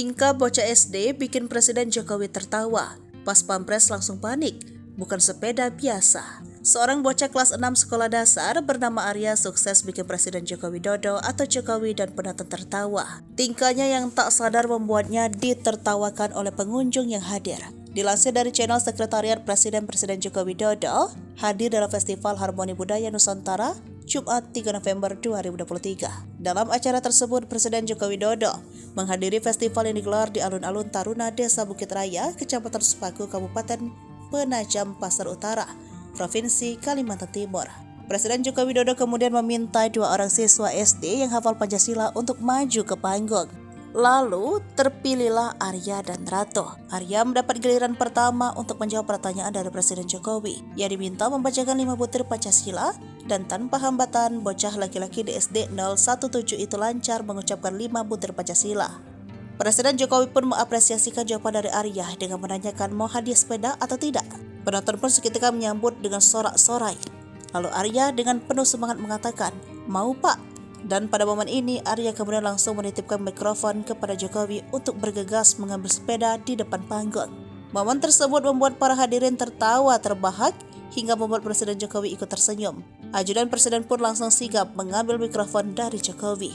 Tingkah bocah SD bikin Presiden Jokowi tertawa. Pas pampres langsung panik, bukan sepeda biasa. Seorang bocah kelas 6 sekolah dasar bernama Arya sukses bikin Presiden Joko Widodo atau Jokowi dan penonton tertawa. Tingkahnya yang tak sadar membuatnya ditertawakan oleh pengunjung yang hadir. Dilansir dari channel Sekretariat Presiden Joko Widodo, hadir dalam Festival Harmoni Budaya Nusantara, Jumat 3 November 2023. Dalam acara tersebut, Presiden Joko Widodo menghadiri festival yang digelar di alun-alun Taruna, Desa Bukit Raya, Kecamatan Sepaku, Kabupaten Penajam Pasar Utara, Provinsi Kalimantan Timur. Presiden Joko Widodo kemudian meminta 2 orang siswa SD yang hafal Pancasila untuk maju ke panggung. Lalu terpilihlah Arya dan Ratu. Arya mendapat giliran pertama untuk menjawab pertanyaan dari Presiden Jokowi. Ia diminta membacakan 5 butir Pancasila dan tanpa hambatan bocah laki-laki di SD 017 itu lancar mengucapkan 5 butir Pancasila. Presiden Jokowi pun mengapresiasikan jawaban dari Arya dengan menanyakan mau hadiah sepeda atau tidak. Penonton pun seketika menyambut dengan sorak-sorai. Lalu Arya dengan penuh semangat mengatakan, "Mau Pak." Dan pada momen ini, Arya kemudian langsung menitipkan mikrofon kepada Jokowi untuk bergegas mengambil sepeda di depan panggung. Momen tersebut membuat para hadirin tertawa terbahak hingga membuat Presiden Jokowi ikut tersenyum. Ajudan Presiden pun langsung sigap mengambil mikrofon dari Jokowi.